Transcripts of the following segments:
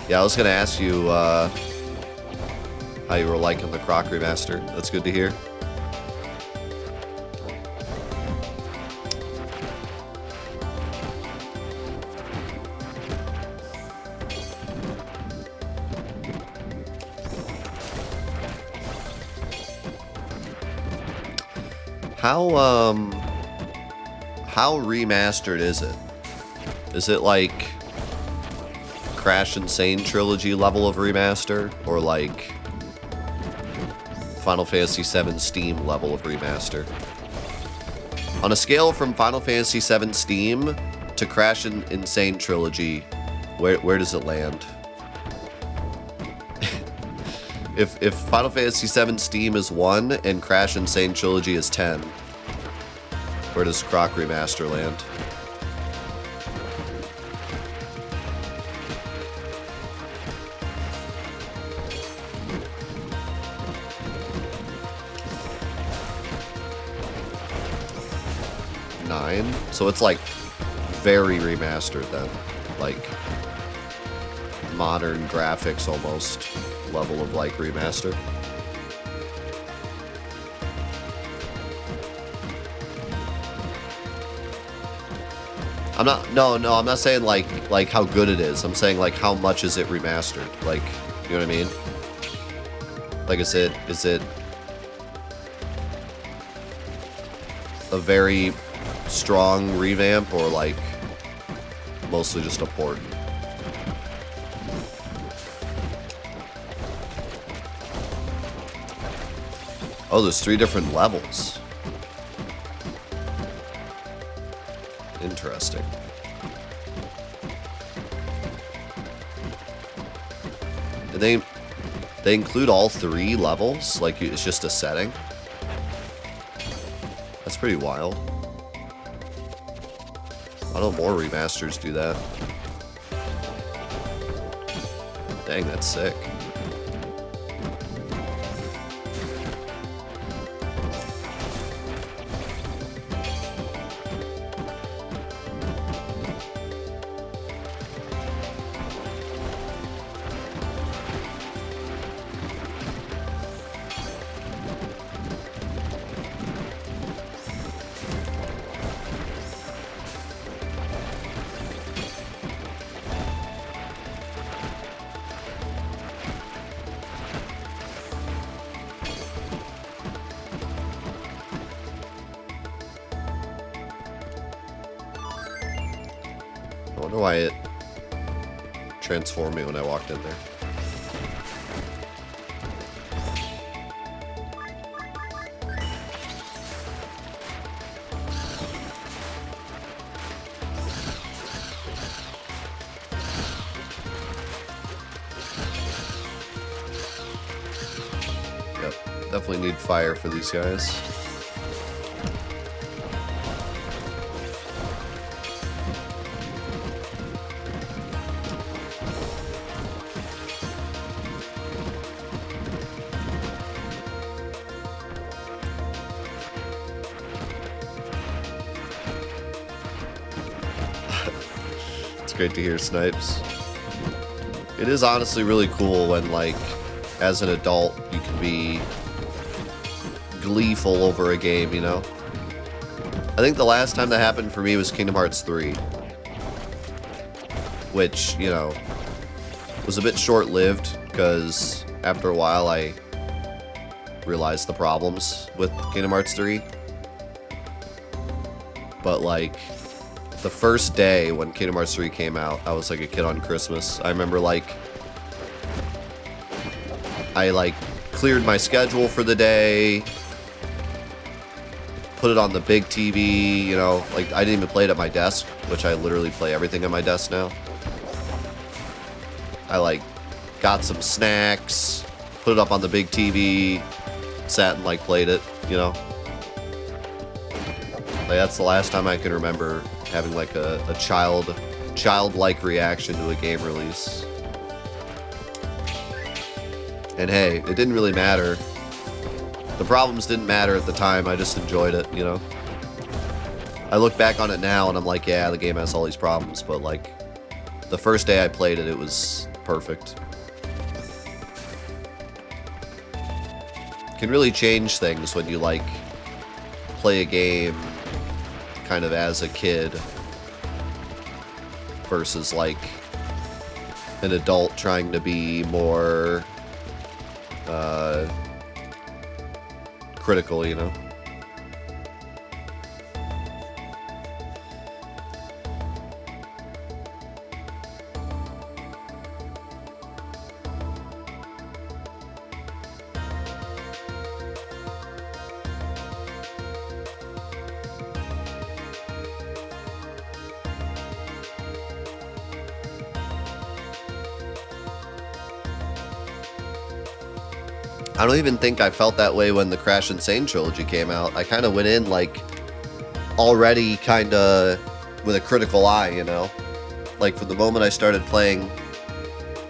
Yeah, I was gonna ask you how you were liking the Croc remaster. That's good to hear. How remastered is it? Is it like Crash Insane Trilogy level of remaster, or like Final Fantasy VII Steam level of remaster? On a scale from Final Fantasy VII Steam to Crash Insane Trilogy, where does it land? If Final Fantasy VII Steam is 1 and Crash Insane Trilogy is 10, where does Croc Remaster land? Nine? So it's like very remastered then. Like modern graphics almost level of like remaster. I'm not saying like how good it is. I'm saying like how much is it remastered? Like, you know what I mean? Like is it a very strong revamp or like mostly just a port? Oh, there's 3 different levels. Interesting. Did they include all 3 levels? Like it's just a setting? That's pretty wild. Why don't more remasters do that? Dang, that's sick. I wonder why it transformed me when I walked in there. Yep, definitely need fire for these guys. Great to hear, Snipes. It is honestly really cool when, like, as an adult, you can be gleeful over a game, you know? I think the last time that happened for me was Kingdom Hearts 3. Which, you know, was a bit short-lived, because after a while I realized the problems with Kingdom Hearts 3. But, like, the first day when Kingdom Hearts 3 came out, I was like a kid on Christmas. I remember like I cleared my schedule for the day, put it on the big TV, you know, like I didn't even play it at my desk, which I literally play everything at my desk now. I like got some snacks, put it up on the big TV, sat and like played it, you know. Like that's the last time I can remember having like a childlike reaction to a game release. And hey, it didn't really matter. The problems didn't matter at the time, I just enjoyed it, you know? I look back on it now and I'm like, yeah, the game has all these problems, but like, the first day I played it, it was perfect. Can really change things when you, like, play a game kind of as a kid versus, like, an adult trying to be more critical, you know? I don't even think I felt that way when the Crash Insane trilogy came out. I kind of went in, like, already kind of with a critical eye, you know? Like, from the moment I started playing,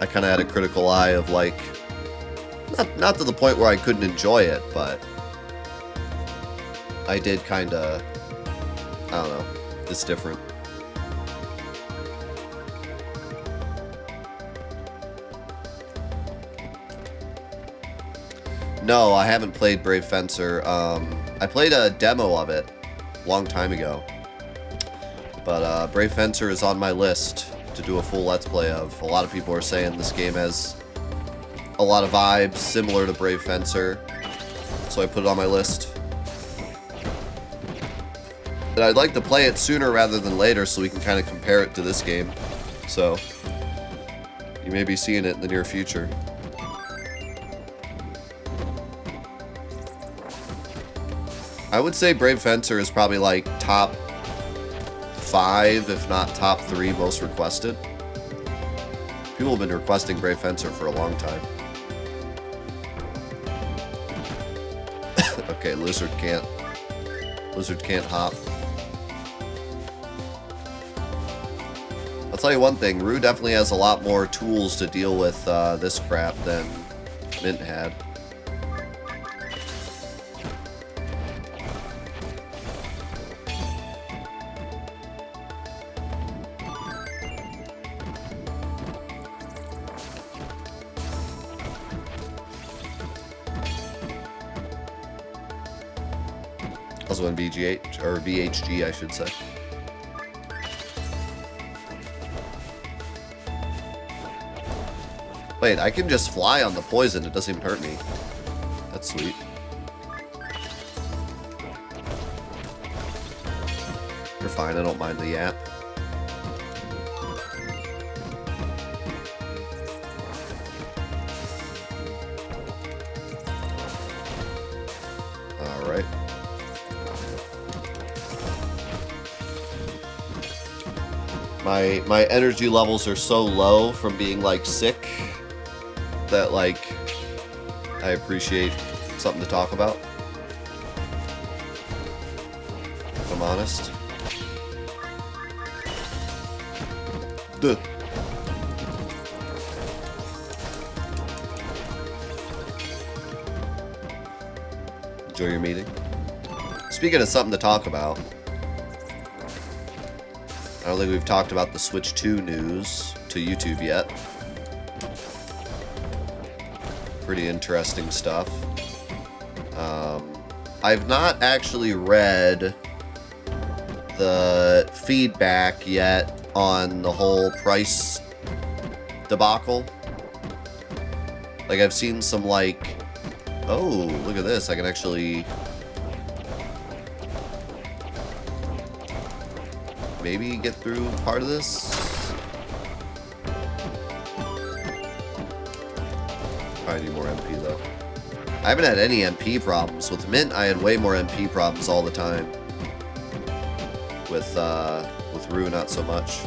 I kind of had a critical eye of, like, not to the point where I couldn't enjoy it, but I did kind of, I don't know, it's different. No, I haven't played Brave Fencer. I played a demo of it a long time ago. But Brave Fencer is on my list to do a full Let's Play of. A lot of people are saying this game has a lot of vibes similar to Brave Fencer, so I put it on my list. And I'd like to play it sooner rather than later so we can kind of compare it to this game. So, you may be seeing it in the near future. I would say Brave Fencer is probably like top 5, if not top 3 most requested. People have been requesting Brave Fencer for a long time. Okay, Lizard can't hop. I'll tell you one thing, Rue definitely has a lot more tools to deal with this crap than Mint had. Also in VGH, or VHG, I should say. Wait, I can just fly on the poison. It doesn't even hurt me. That's sweet. You're fine. I don't mind the yap. Alright. My energy levels are so low from being, like, sick that, like, I appreciate something to talk about, if I'm honest. Duh. Enjoy your meeting. Speaking of something to talk about, I don't think we've talked about the Switch 2 news to YouTube yet. Pretty interesting stuff. I've not actually read the feedback yet on the whole price debacle. Like, I've seen some, like, oh, look at this, I can actually maybe get through part of this. Probably need more MP though. I haven't had any MP problems. With Mint, I had way more MP problems all the time. With Rue, not so much.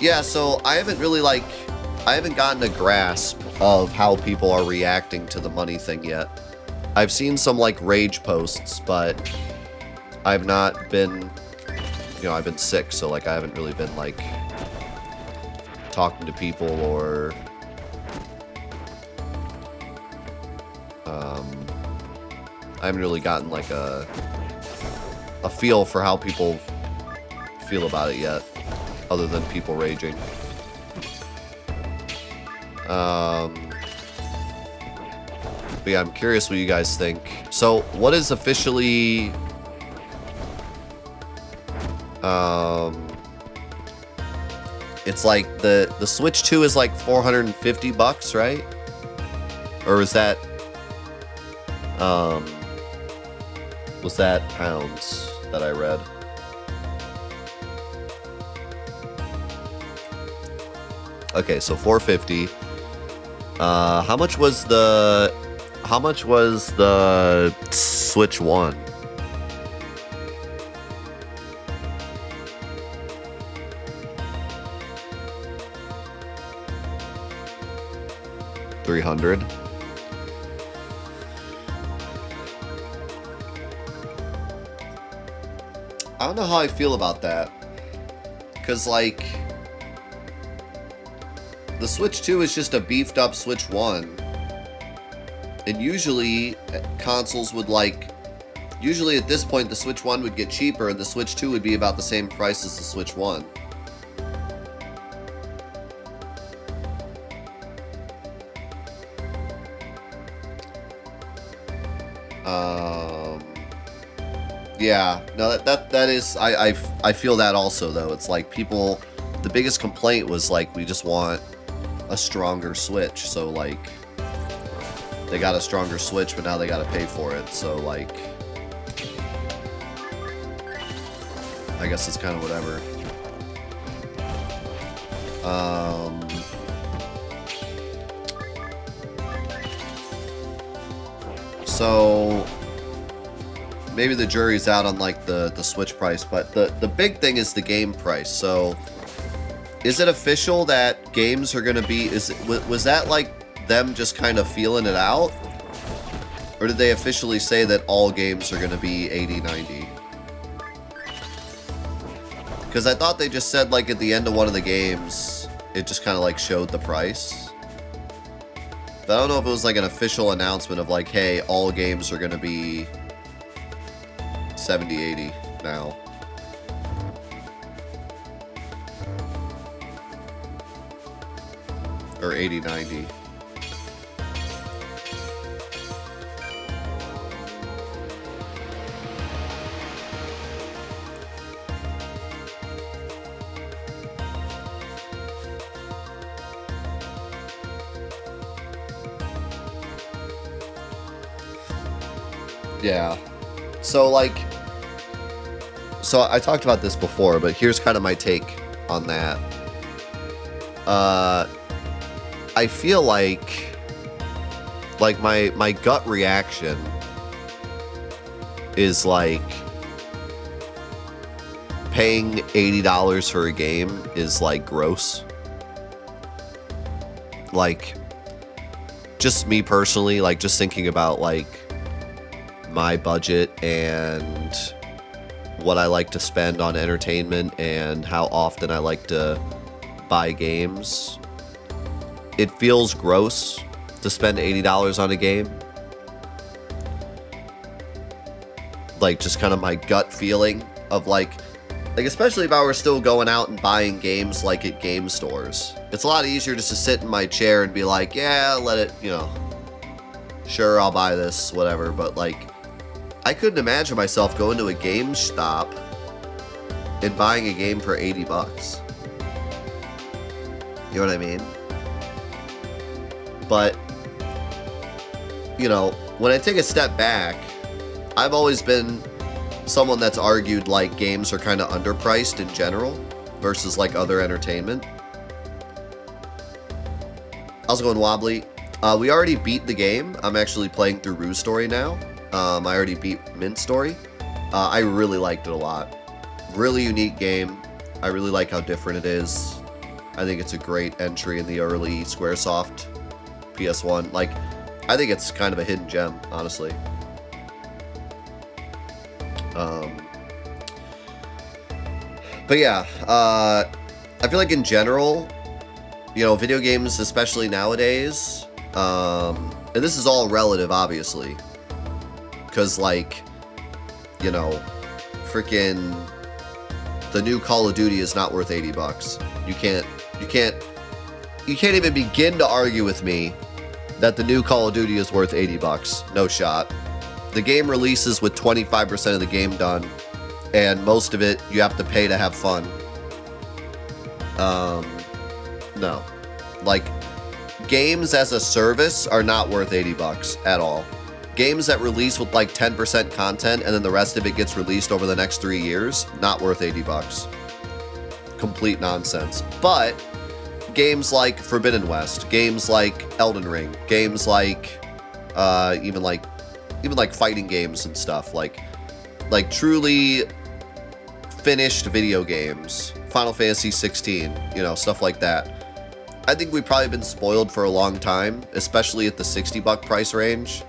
Yeah, so I haven't really, like, I haven't gotten a grasp of how people are reacting to the money thing yet. I've seen some, like, rage posts, but I've not been, you know, I've been sick, so, like, I haven't really been, like, talking to people or I haven't really gotten, like, a feel for how people feel about it yet, other than people raging. But yeah, I'm curious what you guys think. So, what is officially... It's like the Switch 2 is like $450, right? Or is that... was that pounds that I read? Okay, so 450. How much was the Switch 1? $300. I don't know how I feel about that. Because, like, the Switch 2 is just a beefed up Switch 1. And usually, consoles would, like... Usually at this point, the Switch 1 would get cheaper, and the Switch 2 would be about the same price as the Switch 1. Yeah, no, that is, I feel that also, though. It's like people, the biggest complaint was like, we just want a stronger Switch. So like, they got a stronger Switch, but now they got to pay for it. So like, I guess it's kind of whatever. So maybe the jury's out on like the Switch price, but the big thing is the game price. So is it official that games are going to be, was that like them just kind of feeling it out? Or did they officially say that all games are going to be $80, $90? Because I thought they just said like at the end of one of the games, it just kind of like showed the price. But I don't know if it was like an official announcement of like, hey, all games are going to be $70, $80 now. Or $80, $90. Yeah. So like, so I talked about this before, but here's kind of my take on that. I feel like my gut reaction is like paying $80 for a game is like gross. Like, just me personally, like just thinking about like my budget and what I like to spend on entertainment and how often I like to buy games, it feels gross to spend $80 on a game. Like, just kind of my gut feeling of like especially if I were still going out and buying games like at game stores. It's a lot easier just to sit in my chair and be like, yeah, let it, you know, sure, I'll buy this, whatever. But like, I couldn't imagine myself going to a GameStop and buying a game for $80. You know what I mean? But, you know, when I take a step back, I've always been someone that's argued like games are kind of underpriced in general versus like other entertainment. How's it going, Wobbly? We already beat the game. I'm actually playing through Rue Story now. I already beat Mint Story. I really liked it a lot. Really unique game. I really like how different it is. I think it's a great entry in the early SquareSoft PS1. Like, I think it's kind of a hidden gem, honestly. But yeah, I feel like in general, you know, video games, especially nowadays, and this is all relative, obviously. Because, like, you know, freaking the new Call of Duty is not worth $80. You can't, you can't even begin to argue with me that the new Call of Duty is worth $80. No shot. The game releases with 25% of the game done, and most of it you have to pay to have fun. No. Like, games as a service are not worth $80 at all. Games that release with like 10% content and then the rest of it gets released over the next 3 years, not worth $80. Complete nonsense. But games like Forbidden West, games like Elden Ring, games like even like fighting games and stuff, like truly finished video games, Final Fantasy 16, you know, stuff like that. I think we've probably been spoiled for a long time, especially at the $60 price range.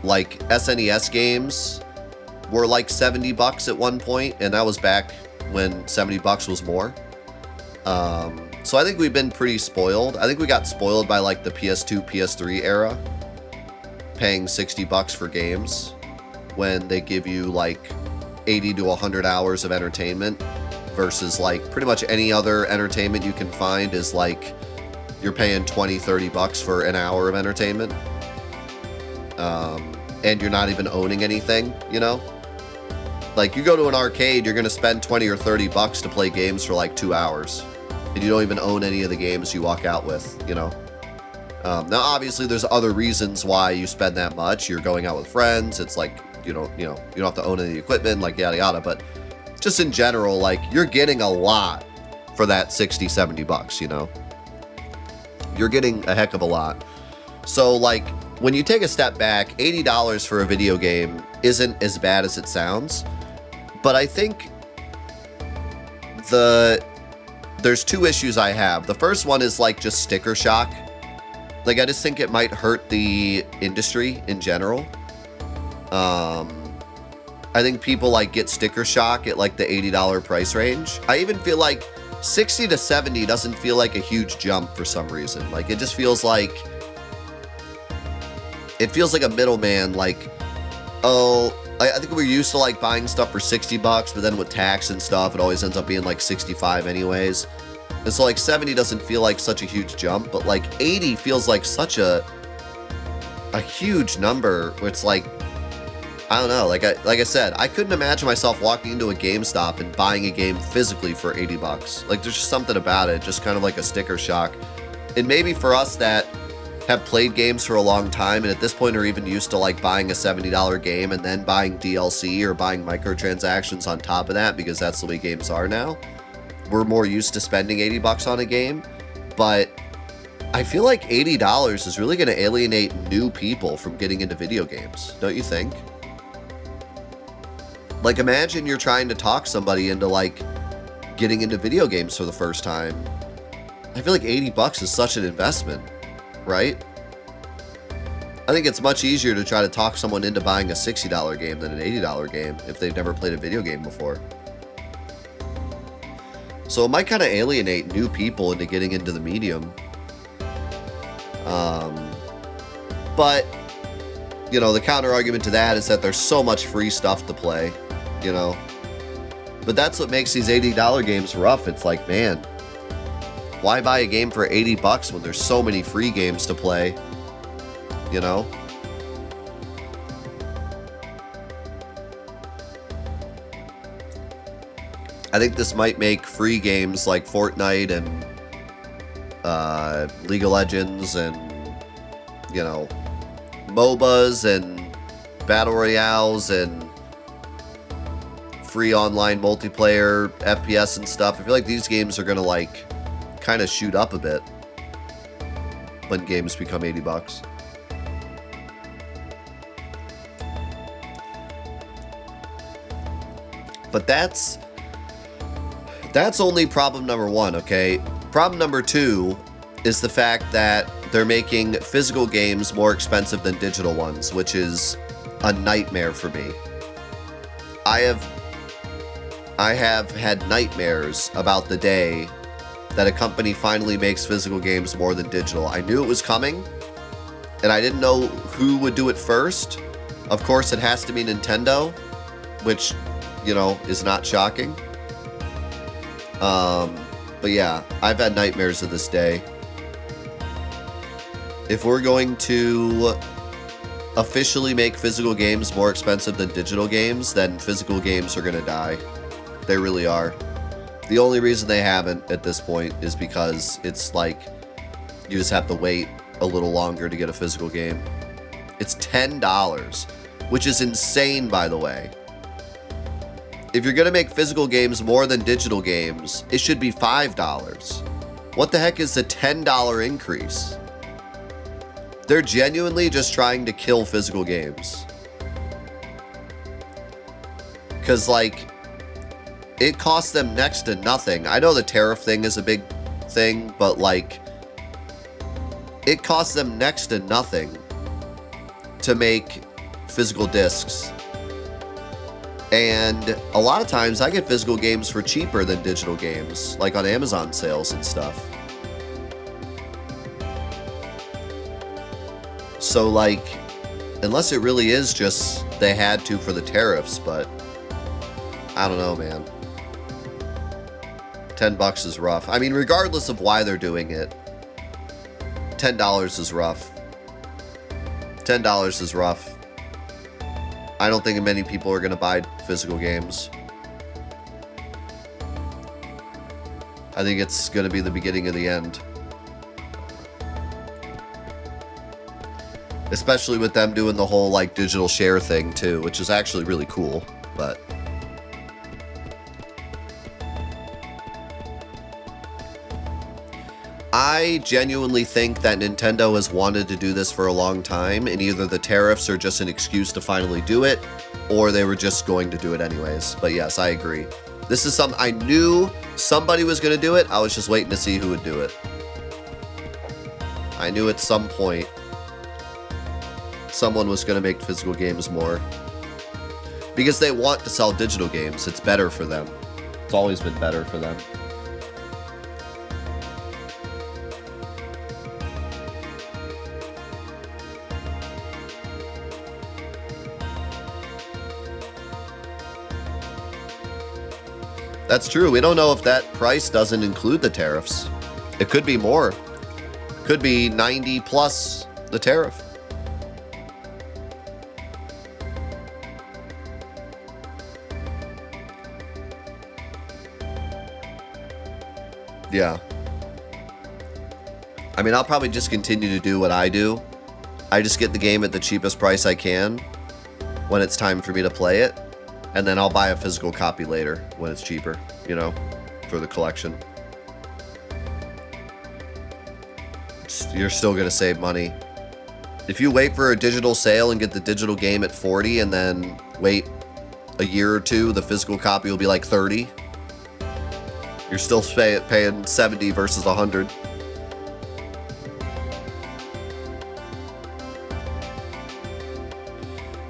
Like SNES games were like $70 at one point, and that was back when $70 was more. So I think we've been pretty spoiled. I think we got spoiled by like the PS2, PS3 era, paying $60 for games when they give you like 80 to 100 hours of entertainment, versus like pretty much any other entertainment you can find is like you're paying $20-30 for an hour of entertainment, and you're not even owning anything, you know? Like, you go to an arcade, you're gonna spend $20 or $30 to play games for like 2 hours, and you don't even own any of the games you walk out with, you know? Now, obviously, there's other reasons why you spend that much. You're going out with friends. It's like, you don't have to own any equipment, like yada yada. But just in general, like, you're getting a lot for that $60-70, you know? You're getting a heck of a lot. So, like, when you take a step back, $80 for a video game isn't as bad as it sounds. But I think there's two issues I have. The first one is like just sticker shock. Like, I just think it might hurt the industry in general. I think people like get sticker shock at like the $80 price range. I even feel like 60 to 70 doesn't feel like a huge jump for some reason. Like, it just feels like a middleman. Like, oh, I think we're used to like buying stuff for $60, but then with tax and stuff, it always ends up being like 65 anyways. And so like 70 doesn't feel like such a huge jump, but like 80 feels like such a huge number, where it's like, I don't know, like I said, I couldn't imagine myself walking into a GameStop and buying a game physically for $80. Like, there's just something about it, just kind of like a sticker shock. And maybe for us that have played games for a long time and at this point are even used to like buying a $70 game and then buying DLC or buying microtransactions on top of that, because that's the way games are now. We're more used to spending $80 on a game, but I feel like $80 is really going to alienate new people from getting into video games, don't you think? Like, imagine you're trying to talk somebody into like getting into video games for the first time. I feel like $80 is such an investment, right? I think it's much easier to try to talk someone into buying a $60 game than an $80 game if they've never played a video game before. So it might kind of alienate new people into getting into the medium. But, you know, the counter argument to that is that there's so much free stuff to play, you know. But that's what makes these $80 games rough. It's like, man, why buy a game for $80 when there's so many free games to play, you know? I think this might make free games like Fortnite and League of Legends and, you know, MOBAs and Battle Royales and free online multiplayer, FPS and stuff. I feel like these games are gonna like kind of shoot up a bit when games become $80. But that's only problem number one, okay? Problem number two is the fact that they're making physical games more expensive than digital ones, which is a nightmare for me. I have had nightmares about the day that a company finally makes physical games more than digital. I knew it was coming, and I didn't know who would do it first. Of course, it has to be Nintendo, which, you know, is not shocking. But yeah, I've had nightmares of this day. If we're going to officially make physical games more expensive than digital games, then physical games are going to die. They really are. The only reason they haven't at this point is because it's like you just have to wait a little longer to get a physical game. It's $10, which is insane, by the way. If you're going to make physical games more than digital games, it should be $5. What the heck is the $10 increase? They're genuinely just trying to kill physical games. Because, like, it costs them next to nothing. I know the tariff thing is a big thing, but, like, it costs them next to nothing to make physical discs. And a lot of times I get physical games for cheaper than digital games, like on Amazon sales and stuff. So, like, unless it really is just they had to for the tariffs, but I don't know, man. $10 is rough. I mean, regardless of why they're doing it, $10 is rough. $10 is rough. I don't think many people are going to buy physical games. I think it's going to be the beginning of the end. Especially with them doing the whole, like, digital share thing, too, which is actually really cool, but I genuinely think that Nintendo has wanted to do this for a long time, and either the tariffs are just an excuse to finally do it, or they were just going to do it anyways. But yes, I agree. This is something I knew somebody was going to do it. I was just waiting to see who would do it. I knew at some point someone was going to make physical games more. Because they want to sell digital games. It's better for them. It's always been better for them. That's true. We don't know if that price doesn't include the tariffs. It could be more. Could be 90 plus the tariff. Yeah. I mean, I'll probably just continue to do what I do. I just get the game at the cheapest price I can when it's time for me to play it. And then I'll buy a physical copy later when it's cheaper, you know, for the collection. You're still going to save money. If you wait for a digital sale and get the digital game at 40 and then wait a year or two, the physical copy will be like 30. You're still paying 70 versus 100.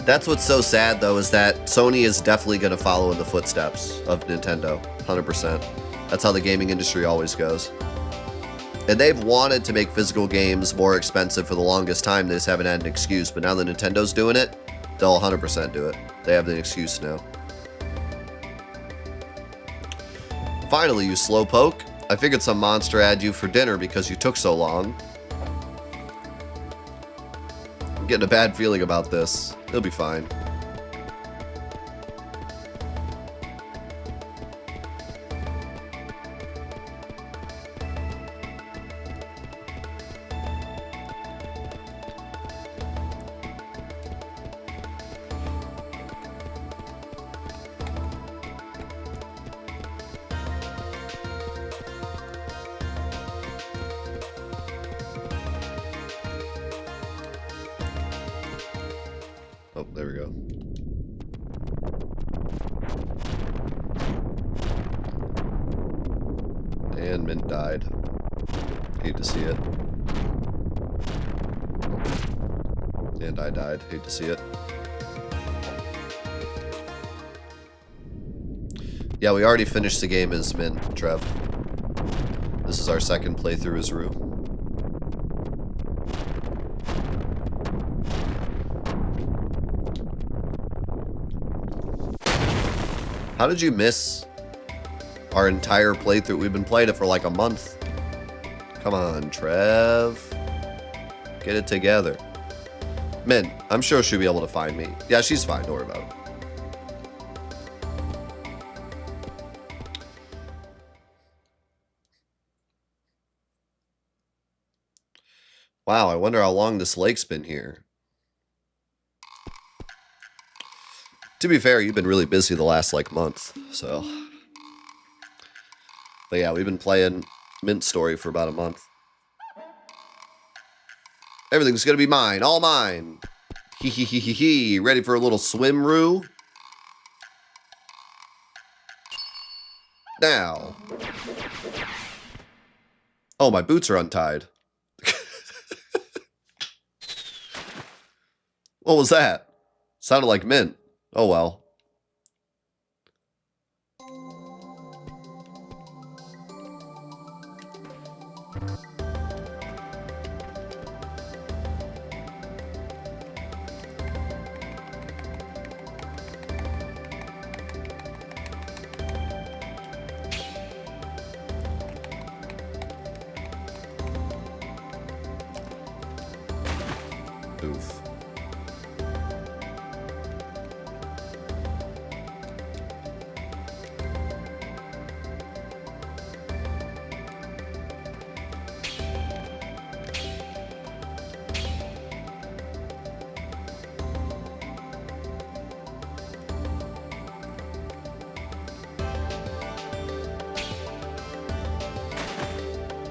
That's what's so sad, though, is that Sony is definitely going to follow in the footsteps of Nintendo. 100%. That's how the gaming industry always goes. And they've wanted to make physical games more expensive for the longest time. They just haven't had an excuse. But now that Nintendo's doing it, they'll 100% do it. They have the excuse now. Finally, you slowpoke. I figured some monster had you for dinner because you took so long. I'm getting a bad feeling about this. He'll be fine. Oh, there we go. And Mint died. Hate to see it. And I died. Hate to see it. Yeah, we already finished the game as Mint, Trev. This is our second playthrough as Rue. How did you miss our entire playthrough. We've been playing it for like a month. Come on, Trev. Get it together. Mint, I'm sure she'll be able to find me. Yeah, she's fine. Don't worry about it. Wow, I wonder how long this lake's been here. To be fair, you've been really busy the last, like, month, so... But yeah, we've been playing Mint's story for about a month. Everything's gonna be mine, all mine! Hee hee hee hee hee, ready for a little swim-roo? Now. Oh, my boots are untied. What was that? Sounded like Mint. Oh well. Oof.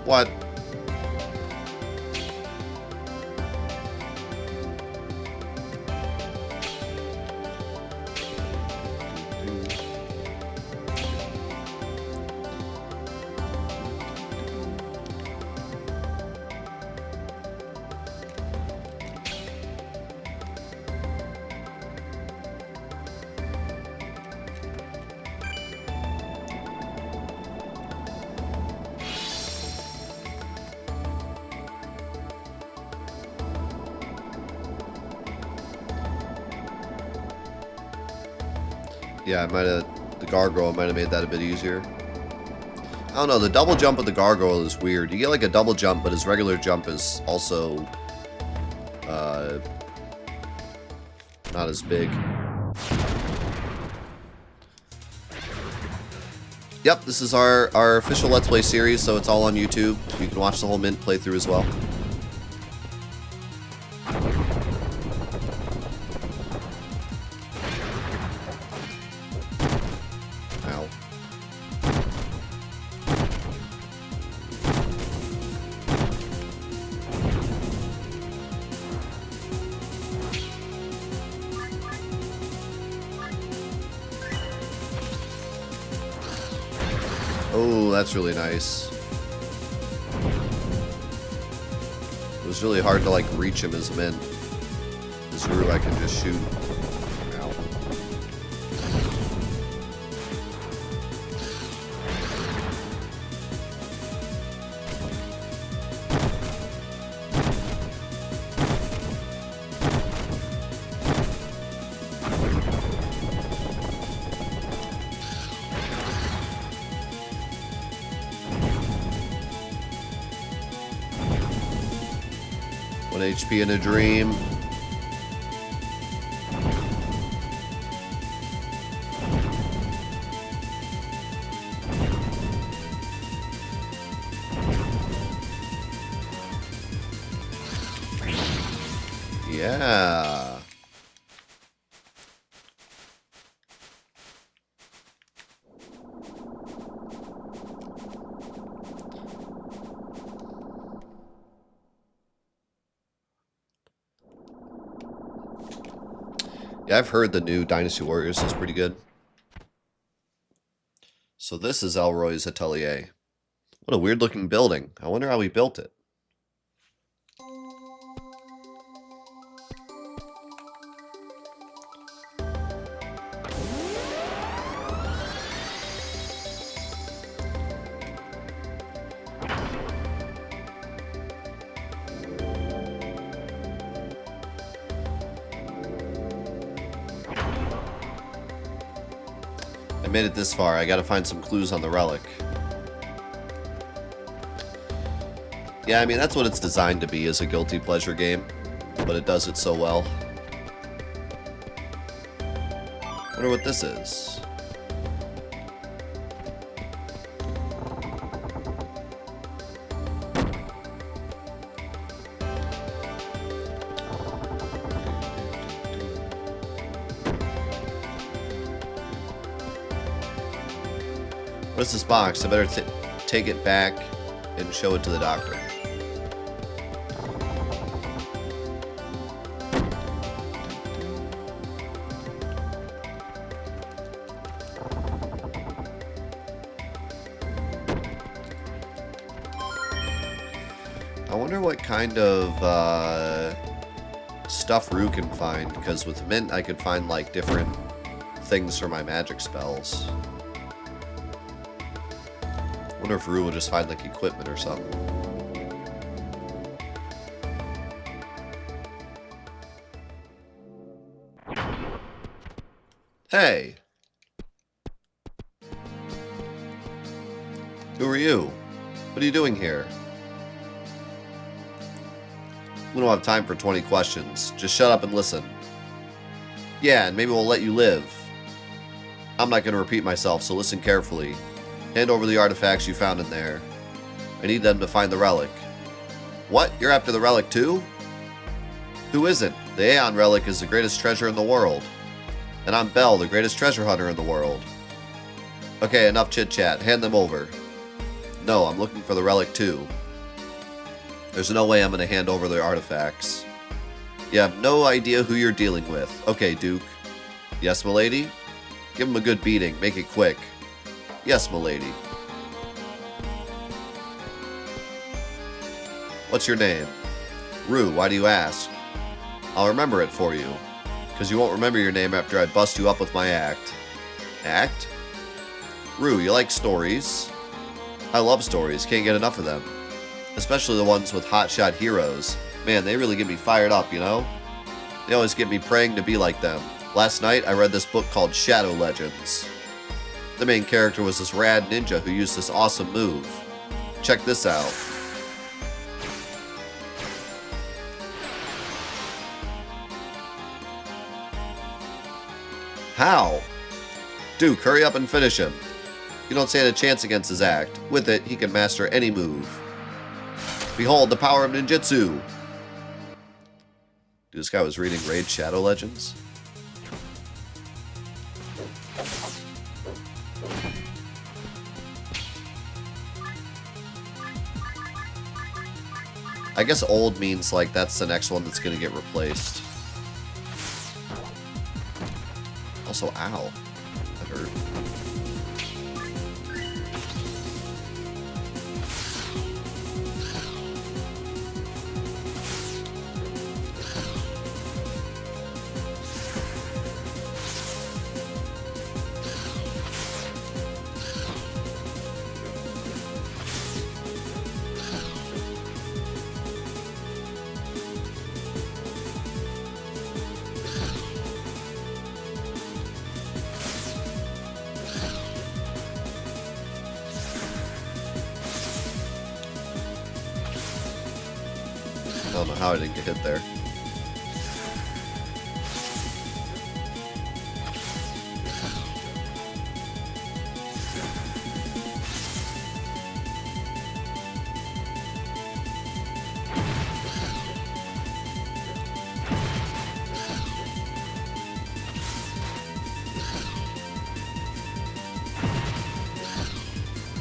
What? Yeah, I might have... The gargoyle might have made that a bit easier. I don't know, the double jump with the gargoyle is weird. You get like a double jump, but his regular jump is also... not as big. Yep, this is our official Let's Play series, so it's all on YouTube. You can watch the whole Mint playthrough as well. Ow. Oh, that's really nice. It was really hard to like reach him as Mint. This Roo I can just shoot. Ow. One HP in a dream. Yeah. Yeah, I've heard the new Dynasty Warriors is pretty good. So this is Elroy's atelier. What a weird looking building. I wonder how he built it. I made it this far. I gotta find some clues on the relic. Yeah, I mean, that's what it's designed to be, as a guilty pleasure game. But it does it so well. Wonder what this is. What's this box? I better take it back and show it to the doctor. I wonder what kind of stuff Rue can find, because with Mint I could find like different things for my magic spells. I wonder if Rue will just find like equipment or something. Hey! Who are you? What are you doing here? We don't have time for 20 questions. Just shut up and listen. Yeah, and maybe we'll let you live. I'm not going to repeat myself, so listen carefully. Hand over the artifacts you found in there. I need them to find the relic. What? You're after the relic too? Who isn't? The Aeon relic is the greatest treasure in the world. And I'm Belle, the greatest treasure hunter in the world. Okay, enough chit-chat. Hand them over. No, I'm looking for the relic too. There's no way I'm going to hand over the artifacts. You have no idea who you're dealing with. Okay, Duke. Yes, milady? Give him a good beating. Make it quick. Yes, milady. What's your name? Rue, why do you ask? I'll remember it for you. Because you won't remember your name after I bust you up with my act. Act? Rue, you like stories? I love stories. Can't get enough of them. Especially the ones with hotshot heroes. Man, they really get me fired up, you know? They always get me praying to be like them. Last night, I read this book called Shadow Legends. The main character was this rad ninja who used this awesome move. Check this out. How? Duke, hurry up and finish him. You don't stand a chance against his act. With it, he can master any move. Behold the power of ninjutsu! Dude, this guy was reading Raid Shadow Legends? I guess old means like that's the next one that's gonna get replaced. Also, ow. That hurt. I don't know how I didn't get hit there.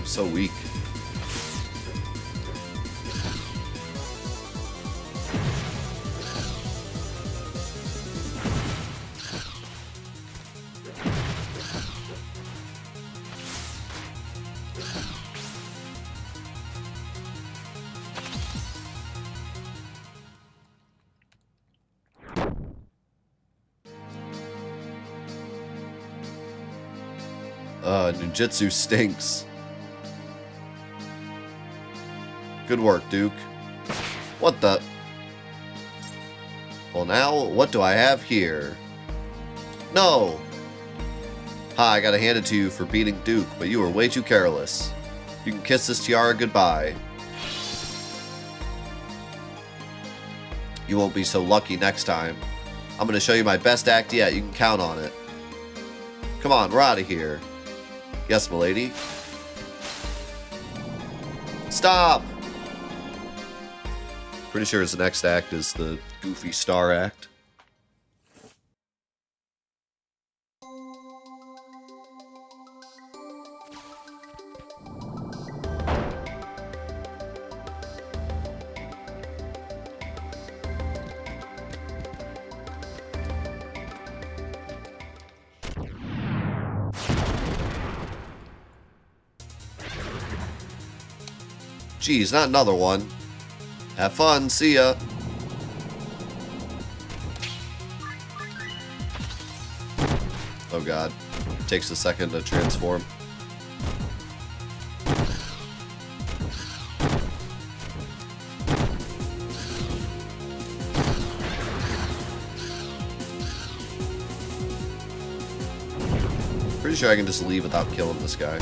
So weak. Ninjutsu stinks. Good work, Duke. What the? Well, now, what do I have here? No! Ha, I gotta hand it to you for beating Duke, but you were way too careless. You can kiss this tiara goodbye. You won't be so lucky next time. I'm gonna show you my best act yet. You can count on it. Come on, we're out of here. Yes, milady. Stop! Pretty sure his next act is the Goofy Star act. Geez, not another one. Have fun, see ya. Oh god. Takes a second to transform. Pretty sure I can just leave without killing this guy.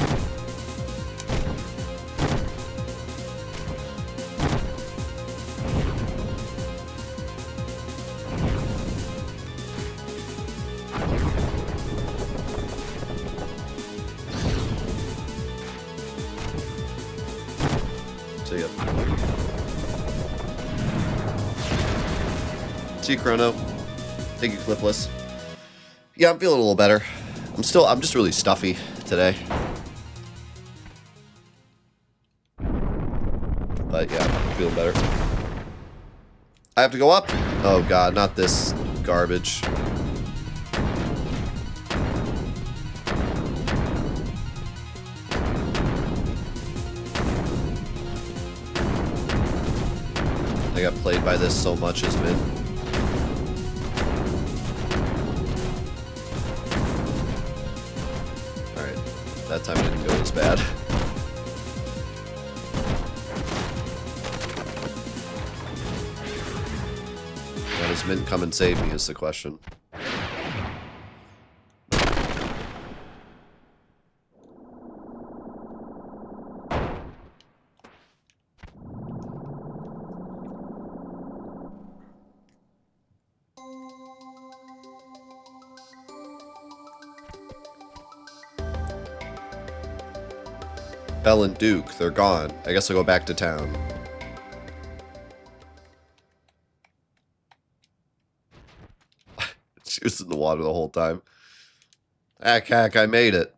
See you, Chrono. Thank you, Clipless. Yeah, I'm feeling a little better. I'm just really stuffy today. But yeah, I'm feeling better. I have to go up? Oh god, not this garbage. I got played by this so much as mid. Alright, that time didn't go as bad. Now does Mint come and save me is the question. Belle and Duke, they're gone. I guess I'll go back to town. She was in the water the whole time. Hack, hack, I made it.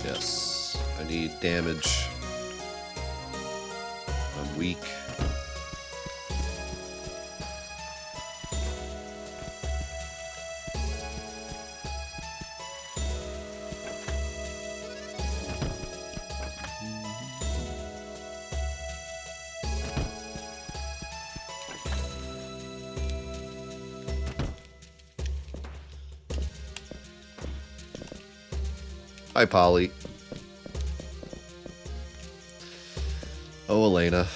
Yes, I need damage. I'm weak. Hi, Polly. Oh, Elena.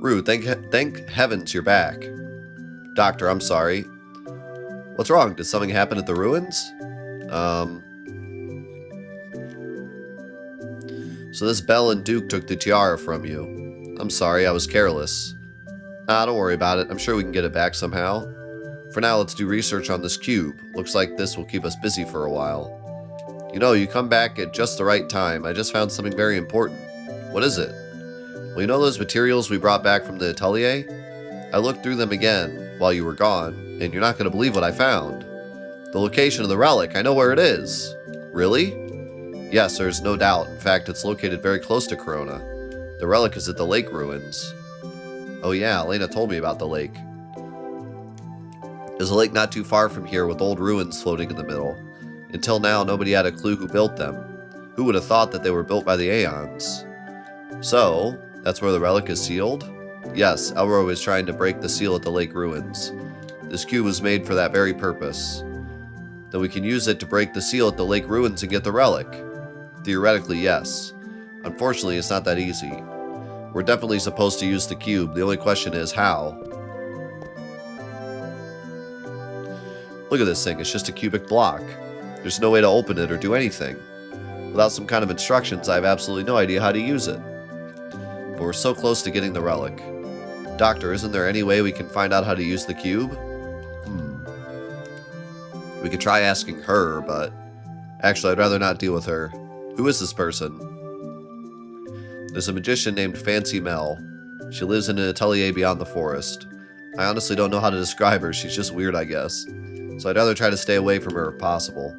Rude, thank heavens you're back. Doctor, I'm sorry. What's wrong? Did something happen at the ruins? So this Belle and Duke took the tiara from you. I'm sorry, I was careless. Nah, don't worry about it. I'm sure we can get it back somehow. For now, let's do research on this cube. Looks like this will keep us busy for a while. You know, you come back at just the right time. I just found something very important. What is it? Well, you know those materials we brought back from the atelier? I looked through them again while you were gone, and you're not going to believe what I found. The location of the relic, I know where it is. Really? Yes, there's no doubt. In fact, it's located very close to Corona. The relic is at the lake ruins. Oh yeah, Elena told me about the lake. There's a lake not too far from here with old ruins floating in the middle. Until now, nobody had a clue who built them. Who would have thought that they were built by the Aeons? So, that's where the relic is sealed? Yes, Elro is trying to break the seal at the lake ruins. This cube was made for that very purpose. Then we can use it to break the seal at the lake ruins and get the relic. Theoretically, yes. Unfortunately, it's not that easy. We're definitely supposed to use the cube. The only question is how. Look at this thing. It's just a cubic block. There's no way to open it or do anything. Without some kind of instructions, I have absolutely no idea how to use it. But we're so close to getting the relic. Doctor, isn't there any way we can find out how to use the cube? We could try asking her, but... Actually, I'd rather not deal with her. Who is this person? There's a magician named Fancy Mel. She lives in an atelier beyond the forest. I honestly don't know how to describe her. She's just weird, I guess. So I'd rather try to stay away from her if possible.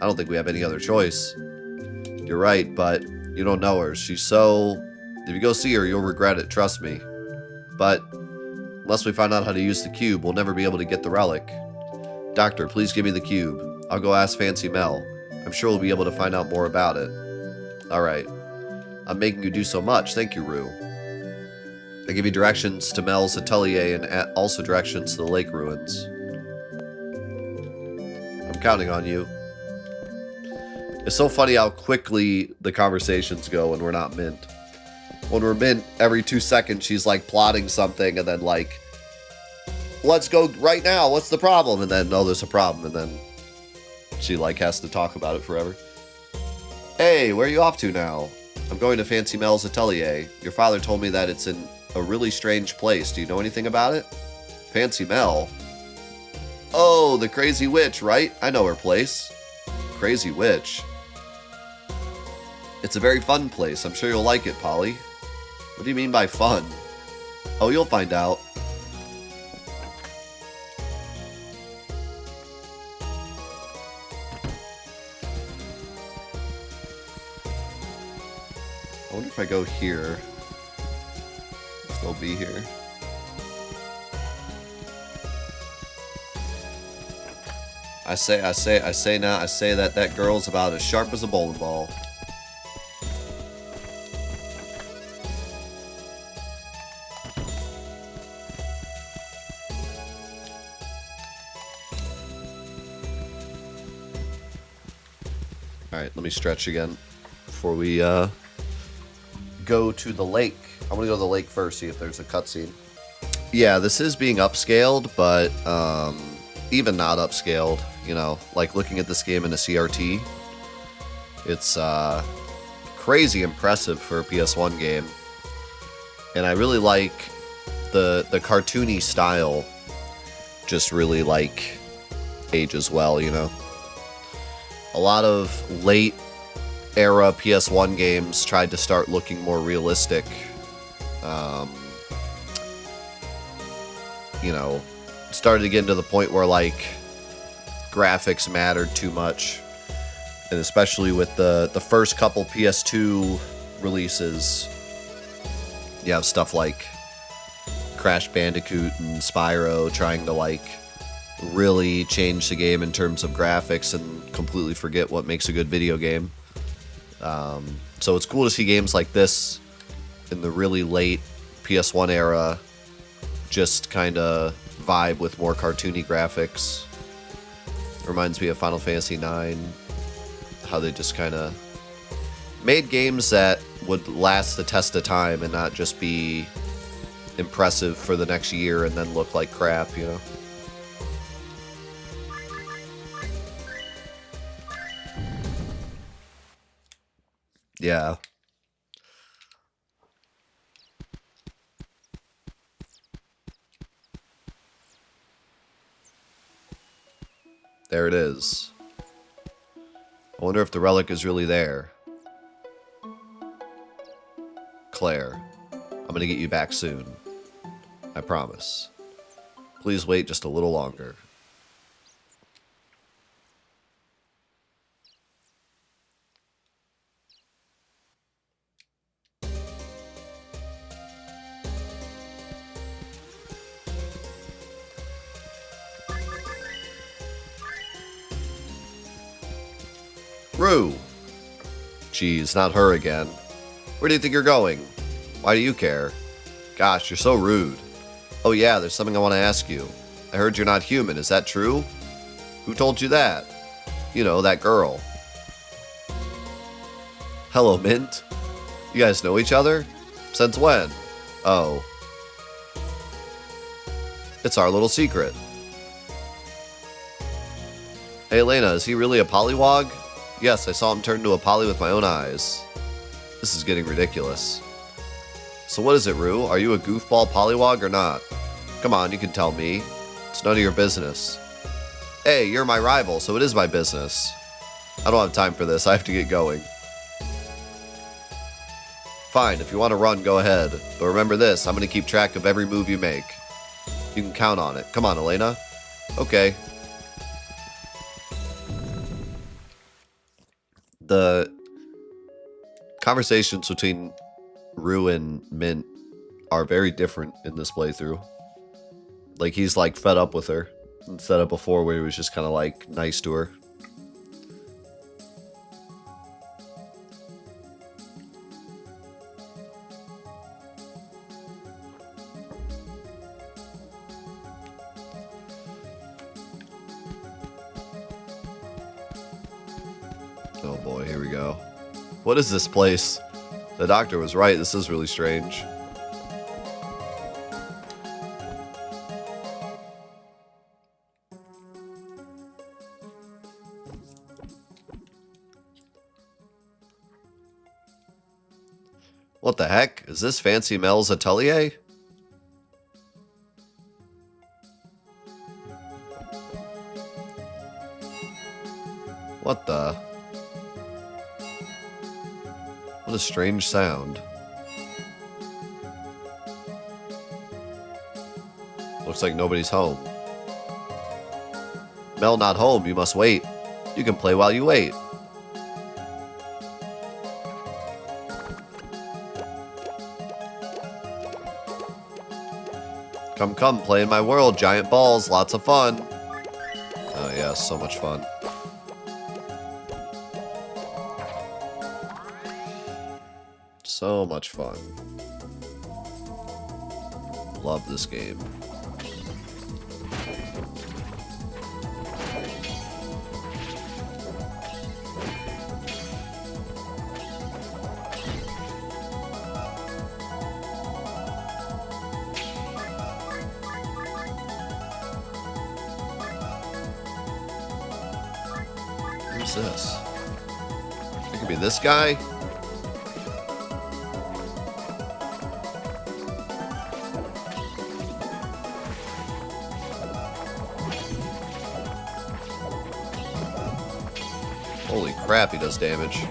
I don't think we have any other choice. You're right, but you don't know her. She's so... If you go see her, you'll regret it, trust me. But unless we find out how to use the cube, we'll never be able to get the relic. Doctor, please give me the cube. I'll go ask Fancy Mel. I'm sure we'll be able to find out more about it. Alright. I'm making you do so much. Thank you, Rue. I give you directions to Mel's atelier and also directions to the lake ruins. I'm counting on you. It's so funny how quickly the conversations go when we're not mint. When we're mint, every 2 seconds she's like plotting something and then like, let's go right now, what's the problem? And then, no, there's a problem, and then she like has to talk about it forever. Hey, where are you off to now? I'm going to Fancy Mel's atelier. Your father told me that it's in a really strange place. Do you know anything about it? Fancy Mel? Oh, the crazy witch, right? I know her place. Crazy witch? It's a very fun place. I'm sure you'll like it, Polly. What do you mean by fun? Oh, you'll find out. I wonder if I go here, they'll be here. I say that girl's about as sharp as a bowling ball. Alright, let me stretch again before we go to the lake. I'm gonna go to the lake first, see if there's a cutscene. Yeah, this is being upscaled, but even not upscaled, you know, like looking at this game in a CRT, it's crazy impressive for a PS1 game. And I really like the cartoony style, just really like ages well, you know. A lot of late era PS1 games tried to start looking more realistic. You know, started to get to the point where like graphics mattered too much, and especially with the first couple PS2 releases, you have stuff like Crash Bandicoot and Spyro trying to like really change the game in terms of graphics and completely forget what makes a good video game. So it's cool to see games like this in the really late PS1 era just kind of vibe with more cartoony graphics. Reminds me of Final Fantasy IX, how they just kind of made games that would last the test of time and not just be impressive for the next year and then look like crap, you know? Yeah. There it is. I wonder if the relic is really there. Claire. gonna get you back soon. I promise. Please wait just a little longer. Rue! Geez, not her again. Where do you think you're going? Why do you care? Gosh, you're so rude. Oh yeah, there's something I want to ask you. I heard you're not human, is that true? Who told you that? You know, that girl. Hello, Mint. You guys know each other? Since when? Oh. It's our little secret. Hey Elena, is he really a pollywog? Yes, I saw him turn into a poly with my own eyes. This is getting ridiculous. So what is it, Rue? Are you a goofball pollywog or not? Come on, you can tell me. It's none of your business. Hey, you're my rival, so it is my business. I don't have time for this. I have to get going. Fine, if you want to run, go ahead. But remember this, I'm going to keep track of every move you make. You can count on it. Come on, Elena. Okay. The conversations between Rue and Mint are very different in this playthrough. Like, he's like fed up with her instead of before where he was just kind of like nice to her. Oh boy, here we go. What is this place? The doctor was right, this is really strange. What the heck? Is this Fancy Mel's atelier? What the? What a strange sound. Looks like nobody's home. Mel not home, you must wait. You can play while you wait. Come, come, play in my world. Giant balls, lots of fun. Oh yeah, so much fun. So much fun. Love this game. Who's this? It could be this guy. Holy crap, he does damage.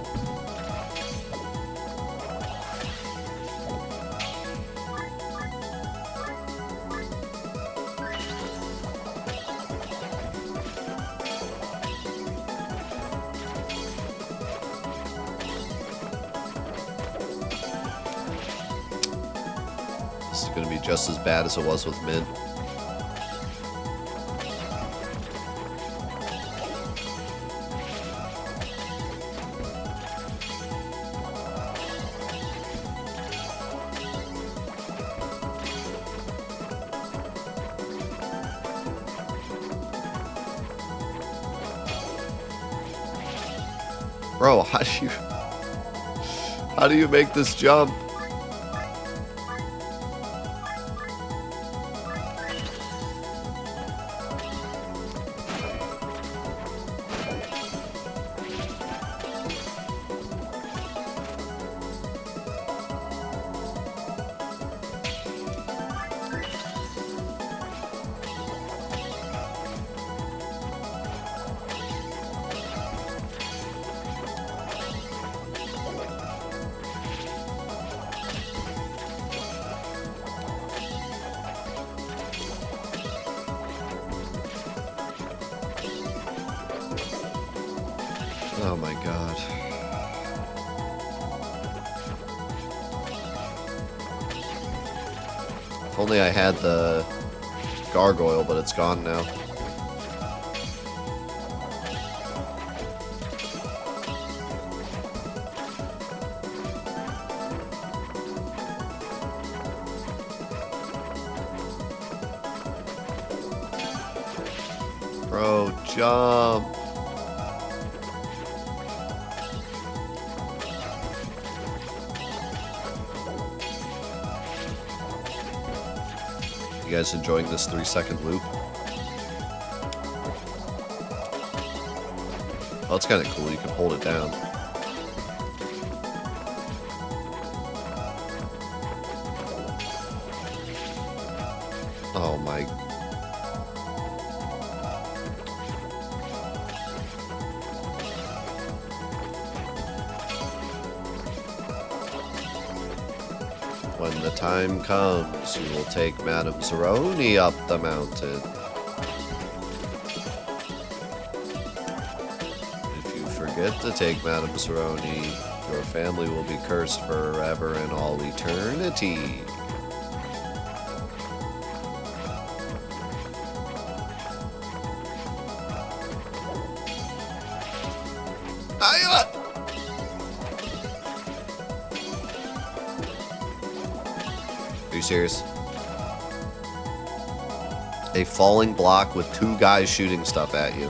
This is going to be just as bad as it was with Mint. Bro, how do you make this jump? Oh my god. If only I had the gargoyle, but it's gone now. Bro, jump. You guys enjoying this 3-second loop? Oh, it's kind of cool. You can hold it down. Oh my. When the time comes, you will take Madame Zeroni up the mountain. If you forget to take Madame Zeroni, your family will be cursed forever and all eternity. Are you serious? A falling block with 2 guys shooting stuff at you.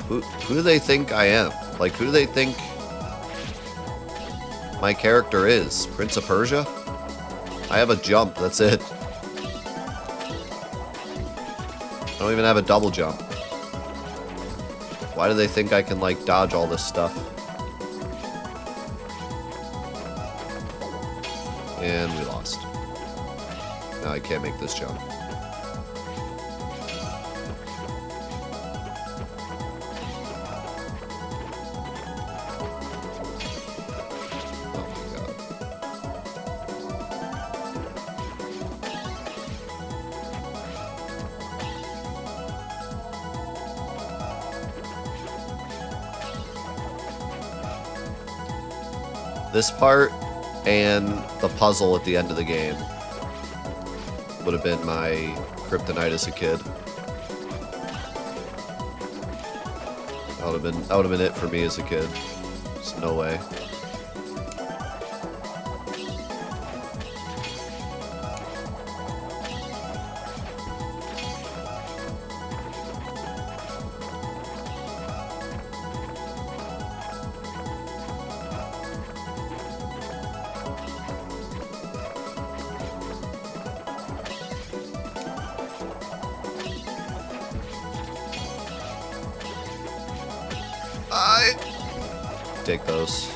Who do they think I am? Like, who do they think my character is? Prince of Persia? I have a jump, that's it. I don't even have a double jump. Why do they think I can, like, dodge all this stuff? And we lost. Now I can't make this jump. Oh my god. This part and the puzzle at the end of the game would have been my kryptonite as a kid. That would have been it for me as a kid. There's no way. Take those.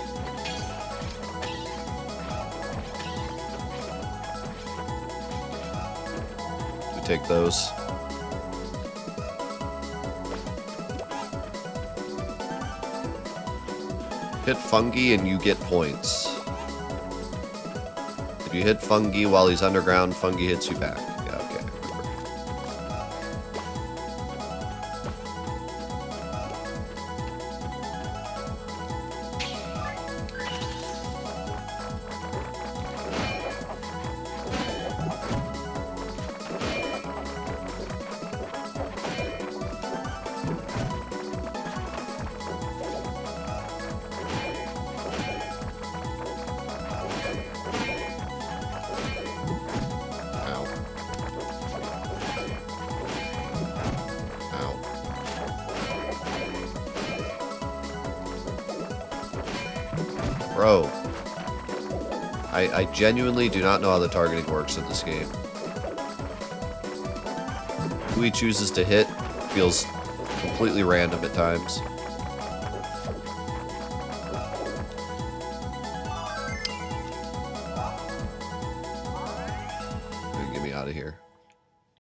We take those. Hit fungi and you get points. If you hit fungi while he's underground, fungi hits you back. Yeah, okay. Bro, I genuinely do not know how the targeting works in this game. Who he chooses to hit feels completely random at times. Get me out of here.